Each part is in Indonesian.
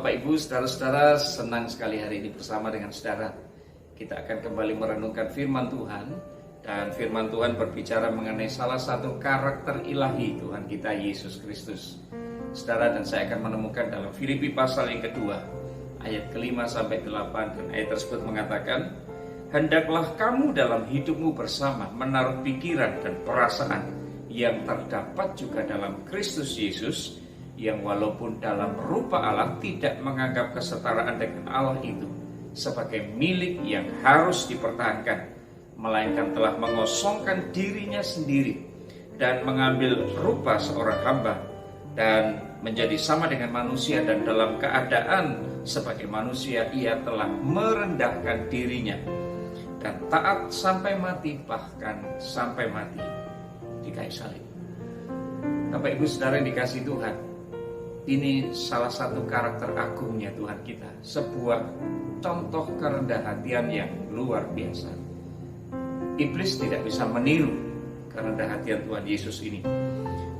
Bapak Ibu, saudara-saudara, senang sekali hari ini bersama dengan saudara. Kita akan kembali merenungkan firman Tuhan. Dan firman Tuhan berbicara mengenai salah satu karakter ilahi Tuhan kita, Yesus Kristus. Saudara dan saya akan menemukan dalam Filipi pasal yang kedua, ayat ke-5 sampai 8. Dan ayat tersebut mengatakan, hendaklah kamu dalam hidupmu bersama menaruh pikiran dan perasaan yang terdapat juga dalam Kristus Yesus, yang walaupun dalam rupa Allah tidak menganggap kesetaraan dengan Allah itu sebagai milik yang harus dipertahankan, melainkan telah mengosongkan dirinya sendiri dan mengambil rupa seorang hamba dan menjadi sama dengan manusia, dan dalam keadaan sebagai manusia ia telah merendahkan dirinya dan taat sampai mati, bahkan sampai mati di kayu salib. Bapak Ibu Saudara yang dikasihi Tuhan, ini salah satu karakter agungnya Tuhan kita, sebuah contoh kerendahan hatian yang luar biasa. Iblis tidak bisa meniru kerendahan hatian Tuhan Yesus ini.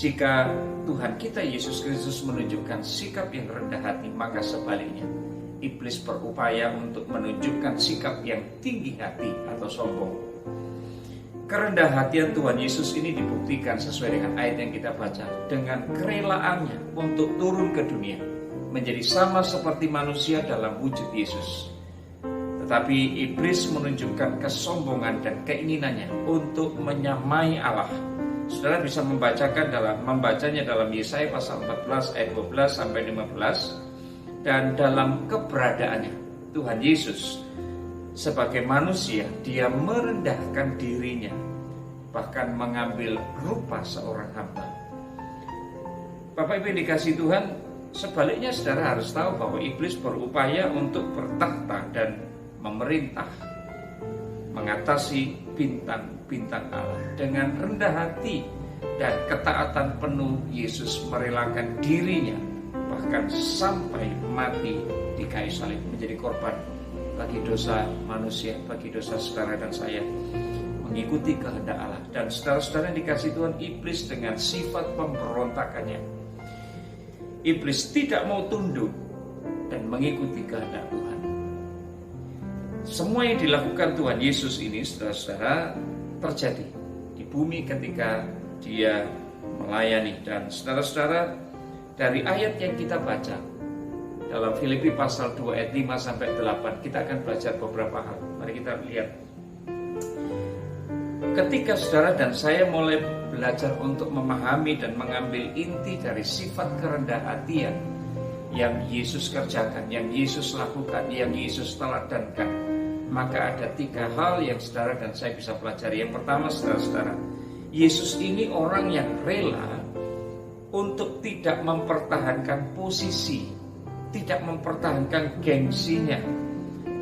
Jika Tuhan kita Yesus Kristus menunjukkan sikap yang rendah hati, maka sebaliknya iblis berupaya untuk menunjukkan sikap yang tinggi hati atau sombong. Kerendahan hatian Tuhan Yesus ini dibuktikan sesuai dengan ayat yang kita baca, dengan kerelaannya untuk turun ke dunia, menjadi sama seperti manusia dalam wujud Yesus. Tetapi iblis menunjukkan kesombongan dan keinginannya untuk menyamai Allah. Saudara bisa membacanya dalam Yesaya pasal 14 ayat 12 sampai 15. Dan dalam keberadaannya Tuhan Yesus sebagai manusia, dia merendahkan dirinya, bahkan mengambil rupa seorang hamba. Bapak Ibu yang dikasihi Tuhan, sebaliknya saudara harus tahu bahwa iblis berupaya untuk bertakhta dan memerintah, mengatasi bintang-bintang Allah. Dengan rendah hati dan ketaatan penuh, Yesus merelakan dirinya bahkan sampai mati di kayu salib, menjadi korban bagi dosa manusia, bagi dosa saudara dan saya, mengikuti kehendak Allah. Dan saudara-saudara yang dikasihi Tuhan, iblis dengan sifat pemberontakannya, iblis tidak mau tunduk dan mengikuti kehendak Tuhan. Semua yang dilakukan Tuhan Yesus ini, saudara-saudara, terjadi di bumi ketika dia melayani. Dan saudara-saudara, dari ayat yang kita baca dalam Filipi pasal 2 ayat 5 sampai 8, kita akan belajar beberapa hal. Mari kita lihat. Ketika saudara dan saya mulai belajar untuk memahami dan mengambil inti dari sifat kerendahan hatian yang Yesus kerjakan, yang Yesus lakukan, yang Yesus teladankan, maka ada 3 hal yang saudara dan saya bisa pelajari. Yang pertama, saudara-saudara, Yesus ini orang yang rela untuk tidak mempertahankan posisi, tidak mempertahankan gengsinya.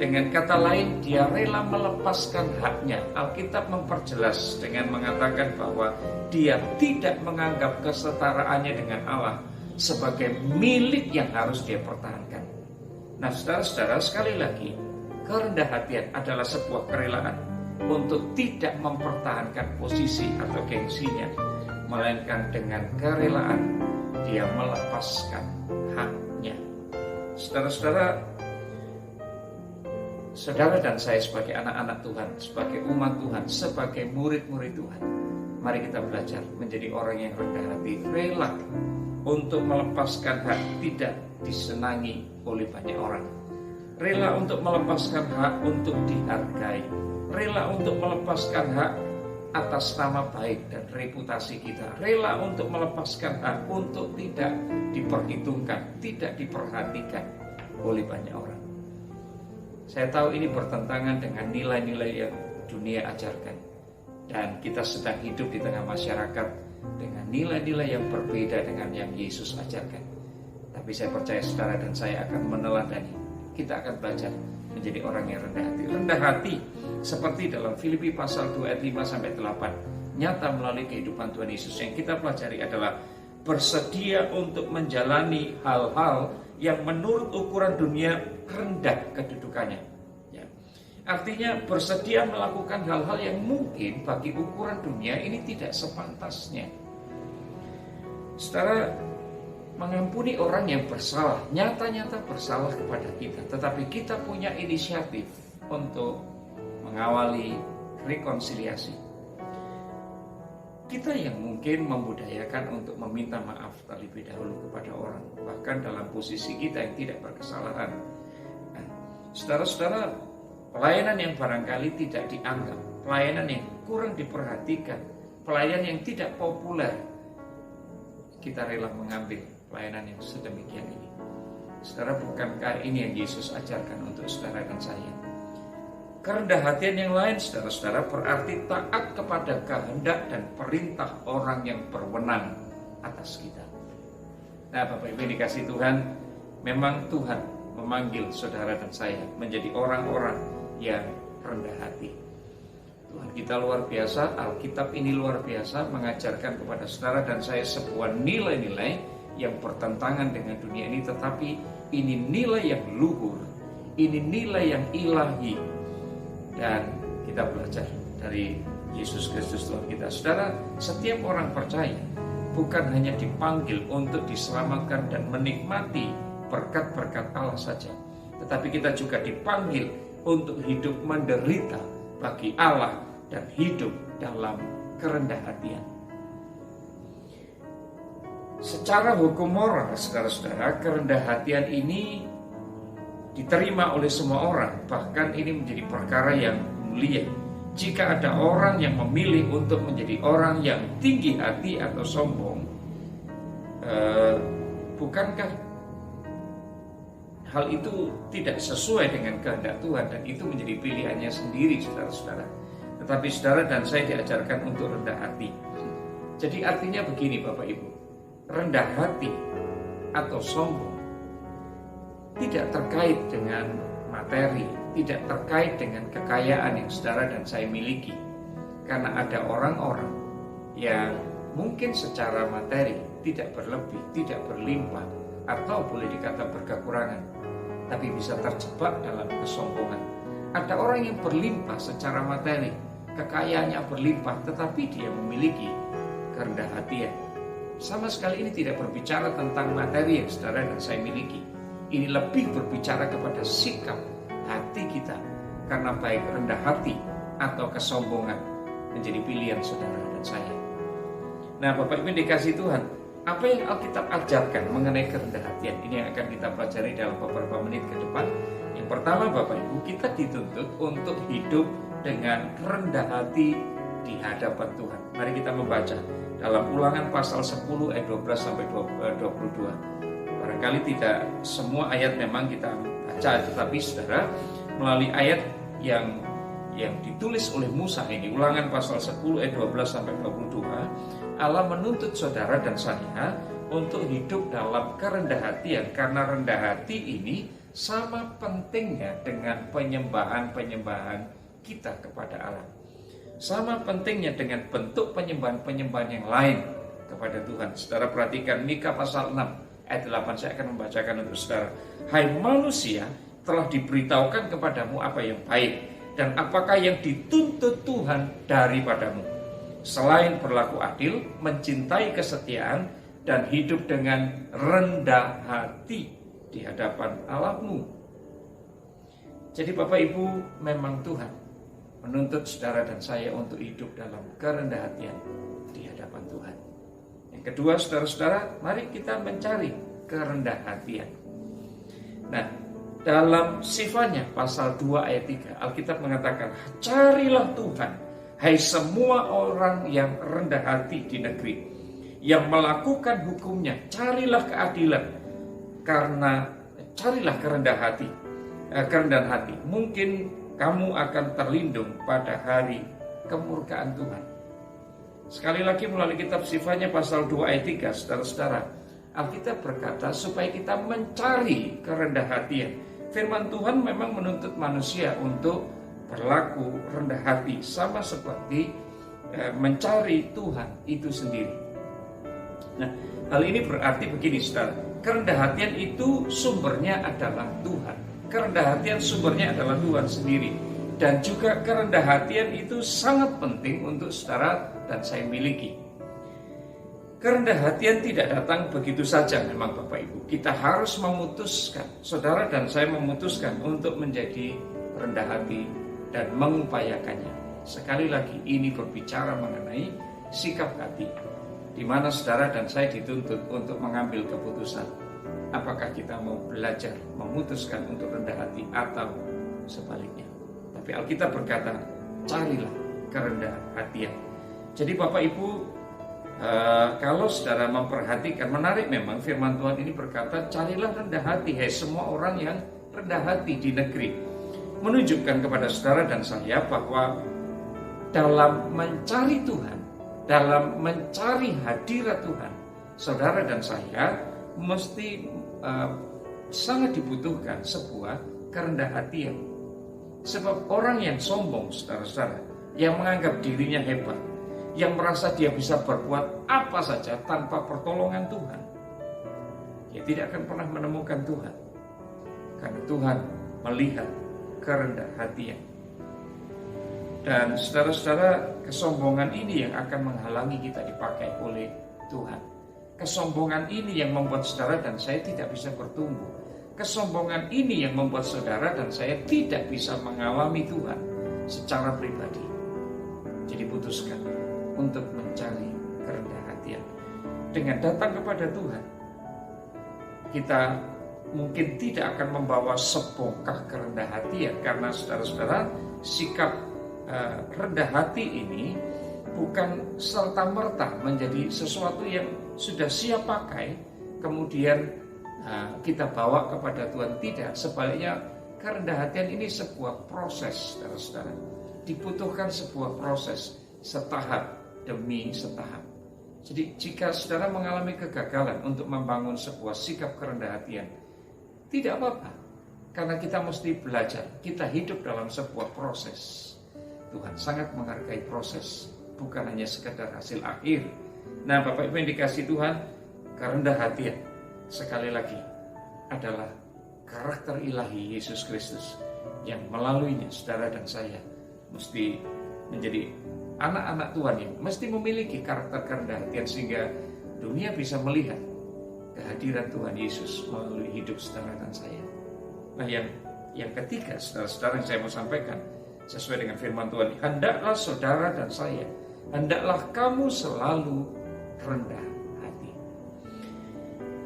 Dengan kata lain, dia rela melepaskan haknya. Alkitab memperjelas dengan mengatakan bahwa dia tidak menganggap kesetaraannya dengan Allah sebagai milik yang harus dia pertahankan. Nah, saudara-saudara, sekali lagi, kerendahan hatian adalah sebuah kerelaan untuk tidak mempertahankan posisi atau gengsinya, melainkan dengan kerelaan dia melepaskan haknya. Saudara-saudara, saudara dan saya sebagai anak-anak Tuhan, sebagai umat Tuhan, sebagai murid-murid Tuhan, mari kita belajar menjadi orang yang rendah hati, rela untuk melepaskan hak tidak disenangi oleh banyak orang, rela untuk melepaskan hak untuk dihargai, rela untuk melepaskan hak atas nama baik dan reputasi kita, rela untuk melepaskan hak untuk tidak diperhitungkan, tidak diperhatikan oleh banyak orang. Saya tahu ini bertentangan dengan nilai-nilai yang dunia ajarkan, dan kita sedang hidup di tengah masyarakat dengan nilai-nilai yang berbeda dengan yang Yesus ajarkan. Tapi saya percaya saudara dan saya akan meneladani. Kita akan belajar menjadi orang yang rendah hati. Rendah hati seperti dalam Filipi pasal 2 ayat 5 sampai 8, nyata melalui kehidupan Tuhan Yesus. Yang kita pelajari adalah bersedia untuk menjalani hal-hal yang menurut ukuran dunia rendah kedudukannya. Ya. Artinya bersedia melakukan hal-hal yang mungkin bagi ukuran dunia ini tidak sepantasnya. Saudara, mengampuni orang yang bersalah, nyata-nyata bersalah kepada kita. Tetapi kita punya inisiatif untuk mengawali rekonsiliasi. Kita yang mungkin membudayakan untuk meminta maaf terlebih dahulu kepada orang, bahkan dalam posisi kita yang tidak berkesalahan. Nah, saudara-saudara, pelayanan yang barangkali tidak dianggap, pelayanan yang kurang diperhatikan, pelayanan yang tidak populer, kita rela mengambil pelayanan yang sedemikian ini. Saudara, bukankah ini yang Yesus ajarkan untuk saudara dan saya? Kerendah hatian yang lain, saudara-saudara, berarti taat kepada kehendak dan perintah orang yang berwenang atas kita. Nah, Bapak Ibu dikasih Tuhan, memang Tuhan memanggil saudara dan saya menjadi orang-orang yang rendah hati. Tuhan kita luar biasa, Alkitab ini luar biasa, mengajarkan kepada saudara dan saya sebuah nilai-nilai yang bertentangan dengan dunia ini, tetapi ini nilai yang luhur, ini nilai yang ilahi. Dan kita belajar dari Yesus Kristus Tuhan kita. Saudara, setiap orang percaya bukan hanya dipanggil untuk diselamatkan dan menikmati berkat-berkat Allah saja, tetapi kita juga dipanggil untuk hidup menderita bagi Allah dan hidup dalam kerendah hatian. Secara hukum moral, saudara-saudara, kerendah hatian ini diterima oleh semua orang, bahkan ini menjadi perkara yang mulia. Jika ada orang yang memilih untuk menjadi orang yang tinggi hati atau sombong, bukankah hal itu tidak sesuai dengan kehendak Tuhan dan itu menjadi pilihannya sendiri, saudara-saudara. Tetapi saudara dan saya diajarkan untuk rendah hati. Jadi artinya begini Bapak Ibu, rendah hati atau sombong tidak terkait dengan materi, tidak terkait dengan kekayaan yang saudara dan saya miliki. Karena ada orang-orang yang mungkin secara materi tidak berlebih, tidak berlimpah, atau boleh dikata berkekurangan, tapi bisa terjebak dalam kesombongan. Ada orang yang berlimpah secara materi, kekayaannya berlimpah, tetapi dia memiliki kerendah hatian. Sama sekali ini tidak berbicara tentang materi yang saudara dan saya miliki. Ini lebih berbicara kepada sikap hati kita. Karena baik rendah hati atau kesombongan menjadi pilihan saudara dan saya. Nah, Bapak Ibu dikasih Tuhan, apa yang Alkitab ajarkan mengenai kerendah hatian? Ini yang akan kita pelajari dalam beberapa menit ke depan. Yang pertama Bapak Ibu, kita dituntut untuk hidup dengan rendah hati di hadapan Tuhan. Mari kita membaca dalam Ulangan pasal 10 ayat 12 sampai 22. Barangkali tidak semua ayat memang kita baca, tetapi saudara, melalui ayat yang ditulis oleh Musa ini, Ulangan pasal 10 ayat 12 sampai 22, Allah menuntut saudara dan saya untuk hidup dalam kerendah hatian, karena rendah hati ini sama pentingnya dengan penyembahan-penyembahan kita kepada Allah. Sama pentingnya dengan bentuk penyembahan-penyembahan yang lain kepada Tuhan. Saudara perhatikan Mika pasal 6 ayat 8, saya akan membacakan untuk saudara. Hai manusia, telah diberitahukan kepadamu apa yang baik dan apakah yang dituntut Tuhan daripadamu, selain berlaku adil, mencintai kesetiaan, dan hidup dengan rendah hati di hadapan Allahmu. Jadi Bapak Ibu, memang Tuhan menuntut saudara dan saya untuk hidup dalam kerendah hatian di hadapan Tuhan. Yang kedua, saudara-saudara, mari kita mencari kerendah hatian. Nah, dalam Sifatnya pasal 2 ayat 3, Alkitab mengatakan, carilah Tuhan, hai semua orang yang rendah hati di negeri, yang melakukan hukumnya, carilah keadilan, karena carilah kerendahan hati. Mungkin kamu akan terlindung pada hari kemurkaan Tuhan. Sekali lagi melalui kitab Sifatnya pasal 2 ayat 3, saudara-saudara, Alkitab berkata supaya kita mencari kerendah hatian. Firman Tuhan memang menuntut manusia untuk berlaku rendah hati, sama seperti mencari Tuhan itu sendiri. Nah, hal ini berarti begini saudara, kerendah hatian itu sumbernya adalah Tuhan. Kerendah hatian sumbernya adalah Tuhan sendiri. Dan juga kerendah hatian itu sangat penting untuk saudara dan saya miliki. Kerendahan hatian tidak datang begitu saja memang Bapak Ibu. Kita harus memutuskan, saudara dan saya memutuskan untuk menjadi rendah hati dan mengupayakannya. Sekali lagi ini berbicara mengenai sikap hati, di mana saudara dan saya dituntut untuk mengambil keputusan. Apakah kita mau belajar memutuskan untuk rendah hati atau sebaliknya. Tapi Alkitab berkata, carilah kerendahan hatian. Jadi Bapak Ibu, kalau saudara memperhatikan, menarik memang firman Tuhan ini berkata, carilah rendah hati, hai semua orang yang rendah hati di negeri. Menunjukkan kepada saudara dan saya bahwa dalam mencari Tuhan, dalam mencari hadirat Tuhan, saudara dan saya mesti sangat dibutuhkan sebuah kerendahan hatian. Sebab orang yang sombong, saudara-saudara, yang menganggap dirinya hebat, yang merasa dia bisa berbuat apa saja tanpa pertolongan Tuhan, dia tidak akan pernah menemukan Tuhan. Karena Tuhan melihat kerendahan hatinya. Dan saudara-saudara, kesombongan ini yang akan menghalangi kita dipakai oleh Tuhan. Kesombongan ini yang membuat saudara dan saya tidak bisa bertumbuh. Kesombongan ini yang membuat saudara dan saya tidak bisa mengalami Tuhan secara pribadi. Jadi putuskan untuk mencari kerendahan hatian. Dengan datang kepada Tuhan, kita mungkin tidak akan membawa sebongkah kerendahan hatian, karena saudara-saudara, sikap rendah hati ini bukan serta-merta menjadi sesuatu yang sudah siap pakai, kemudian kita bawa kepada Tuhan. Tidak, sebaliknya kerendahan hatian ini sebuah proses, saudara-saudara. Dibutuhkan sebuah proses setahap demi setahap. Jadi jika saudara mengalami kegagalan untuk membangun sebuah sikap kerendahan hatian, tidak apa-apa, karena kita mesti belajar. Kita hidup dalam sebuah proses. Tuhan sangat menghargai proses, bukan hanya sekedar hasil akhir. Nah Bapak Ibu yang dikasih Tuhan, kerendahan hatian sekali lagi adalah karakter ilahi Yesus Kristus yang melaluinya saudara dan saya mesti menjadi anak-anak Tuhan yang mesti memiliki karakter kerendahan hatian, sehingga dunia bisa melihat kehadiran Tuhan Yesus melalui hidup saudara dan saya. Nah yang ketiga, saudara-saudara, yang saya mau sampaikan sesuai dengan firman Tuhan, hendaklah saudara dan saya, hendaklah kamu selalu rendah hati.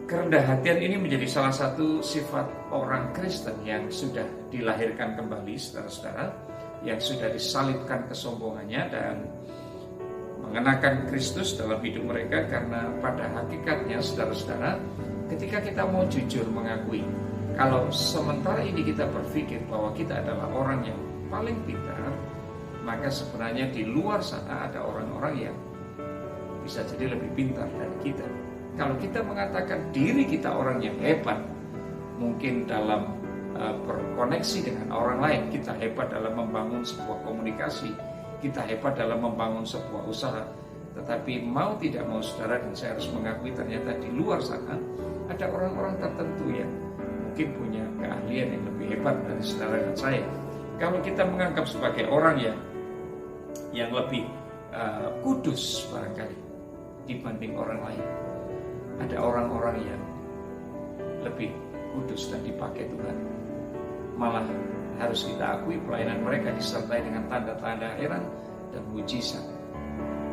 Kerendahan hatian ini menjadi salah satu sifat orang Kristen yang sudah dilahirkan kembali, saudara-saudara, yang sudah disalibkan kesombongannya dan mengenakan Kristus dalam hidup mereka. Karena pada hakikatnya, saudara-saudara, ketika kita mau jujur mengakui, kalau sementara ini kita berpikir bahwa kita adalah orang yang paling pintar, maka sebenarnya di luar sana ada orang-orang yang bisa jadi lebih pintar dari kita. Kalau kita mengatakan diri kita orang yang hebat, mungkin dalam berkoneksi dengan orang lain, kita hebat dalam membangun sebuah komunikasi, kita hebat dalam membangun sebuah usaha, tetapi mau tidak mau saudara dan saya harus mengakui ternyata di luar sana ada orang-orang tertentu yang mungkin punya keahlian yang lebih hebat dari saudara dan saya. Kalau kita menganggap sebagai orang yang lebih kudus barangkali dibanding orang lain, ada orang-orang yang lebih kudus dan dipakai Tuhan, malah harus kita akui pelayanan mereka disertai dengan tanda-tanda heran dan mujizat.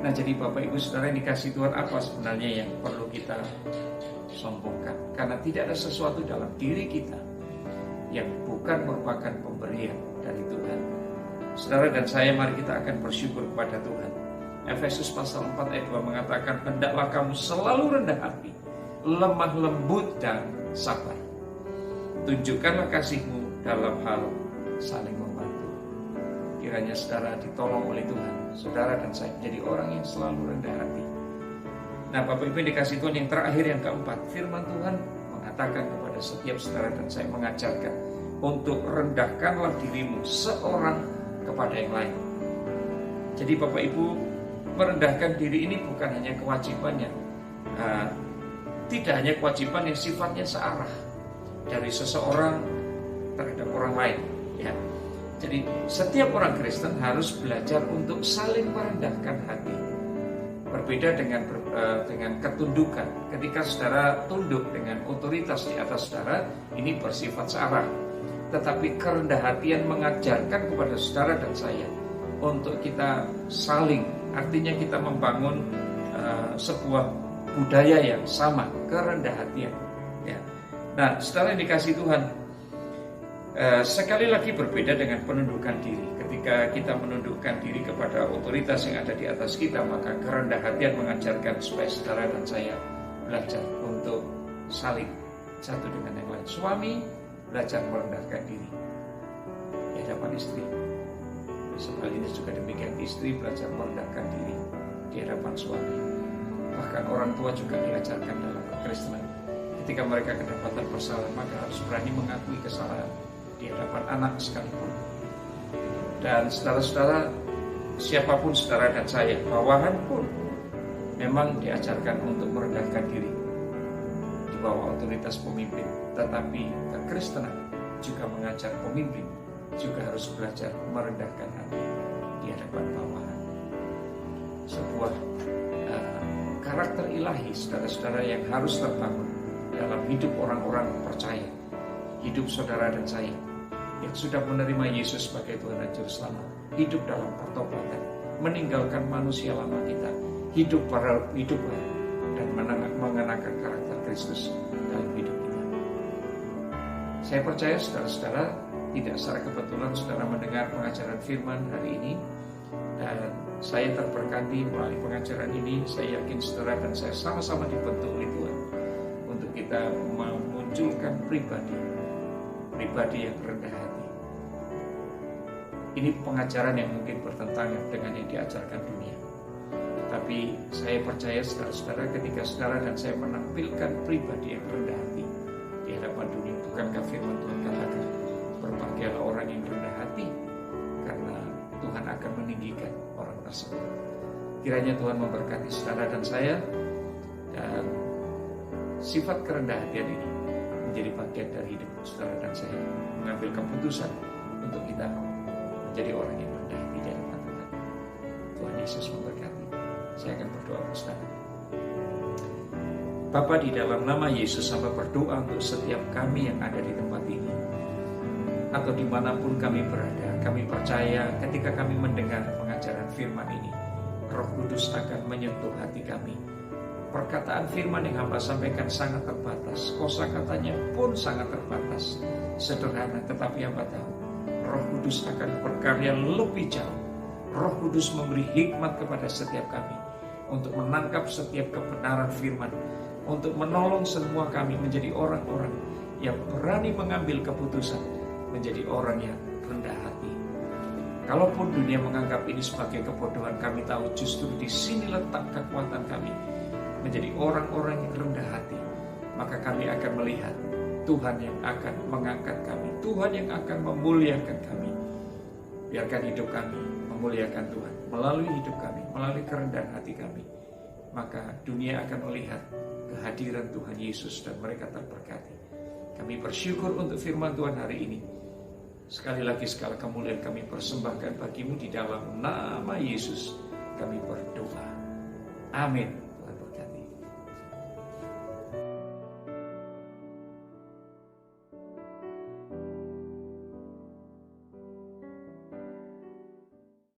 Nah jadi Bapak Ibu Saudara yang dikasih Tuhan, apa sebenarnya yang perlu kita sombongkan? Karena tidak ada sesuatu dalam diri kita yang bukan merupakan pemberian dari Tuhan. Saudara dan saya, mari kita akan bersyukur kepada Tuhan. Efesus pasal 4 ayat 2 mengatakan, hendaklah kamu selalu rendah hati, lemah lembut dan sabar. Tunjukkanlah kasihmu dalam hal saling membantu. Kiranya saudara ditolong oleh Tuhan, saudara dan saya menjadi orang yang selalu rendah hati. Nah Bapak Ibu yang dikasih Tuhan, yang terakhir, yang keempat, firman Tuhan mengatakan kepada setiap saudara dan saya, mengajarkan untuk rendahkanlah dirimu seorang kepada yang lain. Jadi Bapak Ibu, merendahkan diri ini bukan hanya kewajibannya, tidak hanya kewajiban yang sifatnya searah dari seseorang terhadap orang lain, ya. Jadi setiap orang Kristen harus belajar untuk saling merendahkan hati. Berbeda dengan ketundukan. Ketika saudara tunduk dengan otoritas di atas saudara, ini bersifat searah. Tetapi kerendah hatian mengajarkan kepada saudara dan saya untuk kita saling, artinya kita membangun sebuah budaya yang sama, kerendah hatian. Ya. Nah, saudara yang dikasihi Tuhan, sekali lagi berbeda dengan penundukan diri. Ketika kita menundukkan diri kepada otoritas yang ada di atas kita, maka kerendah hatian mengajarkan supaya saudara dan saya belajar untuk saling satu dengan yang lain. Suami belajar merendahkan diri di hadapan istri. Sebaliknya juga demikian, istri belajar merendahkan diri di hadapan suami. Bahkan orang tua juga diajarkan dalam kekristenan. Ketika mereka kedapatan bersalah, maka harus berani mengakui kesalahan di hadapan anak sekalipun. Dan saudara-saudara, siapapun saudara dan saya, bawahan pun memang diajarkan untuk merendahkan diri di bawah otoritas pemimpin. Tetapi kekristenan juga mengajar pemimpin juga harus belajar merendahkan hati di hadapan bawahan. Sebuah karakter ilahi, saudara-saudara, yang harus terbangun dalam hidup orang-orang percaya, hidup saudara dan saya yang sudah menerima Yesus sebagai Tuhan dan Juru Selamat, hidup dalam pertobatan, meninggalkan manusia lama kita, hidup baru dan mengenakan karakter Kristus dalam hidup kita. Saya percaya saudara-saudara, tidak secara kebetulan saudara mendengar pengajaran firman hari ini, dan saya terberkati melalui pengajaran ini. Saya yakin saudara dan saya sama-sama dibentuk oleh Tuhan untuk kita memunculkan pribadi yang rendah hati. Ini pengajaran yang mungkin bertentangan dengan yang diajarkan dunia. Tapi saya percaya saudara-saudara, ketika saudara dan saya menampilkan pribadi yang rendah hati di hadapan dunia, bukankah firman Tuhan katakan, berbahagialah orang yang rendah hati, karena Tuhan akan meninggikan orang tersebut. Kiranya Tuhan memberkati saudara dan saya, dan sifat kerendah hatian ini menjadi bagian dari hidup saudara dan saya, mengambil keputusan untuk kita menjadi orang yang rendah hati di hadapan Tuhan. Tuhan Yesus memberkati. Saya akan berdoa bersama. Bapa, di dalam nama Yesus hamba berdoa untuk setiap kami yang ada di tempat ini atau dimanapun kami berada. Kami percaya ketika kami mendengar pengajaran firman ini, Roh Kudus akan menyentuh hati kami. Perkataan firman yang hamba sampaikan sangat terbatas, kosakatanya pun sangat terbatas, sederhana, tetapi hamba tahu Roh Kudus akan berkarya lebih jauh. Roh Kudus memberi hikmat kepada setiap kami untuk menangkap setiap kebenaran firman, untuk menolong semua kami menjadi orang-orang yang berani mengambil keputusan, menjadi orang yang rendah hati. Kalaupun dunia menganggap ini sebagai kebodohan, kami tahu justru di sini letak kekuatan kami menjadi orang-orang yang rendah hati. Maka kami akan melihat Tuhan yang akan mengangkat kami, Tuhan yang akan memuliakan kami. Biarkan hidup kami memuliakan Tuhan melalui hidup kami, melalui kerendahan hati kami. Maka dunia akan melihat kehadiran Tuhan Yesus dan mereka terberkati. Kami bersyukur untuk firman Tuhan hari ini. Sekali lagi segala kemuliaan kami persembahkan bagimu, di dalam nama Yesus kami berdoa. Amin.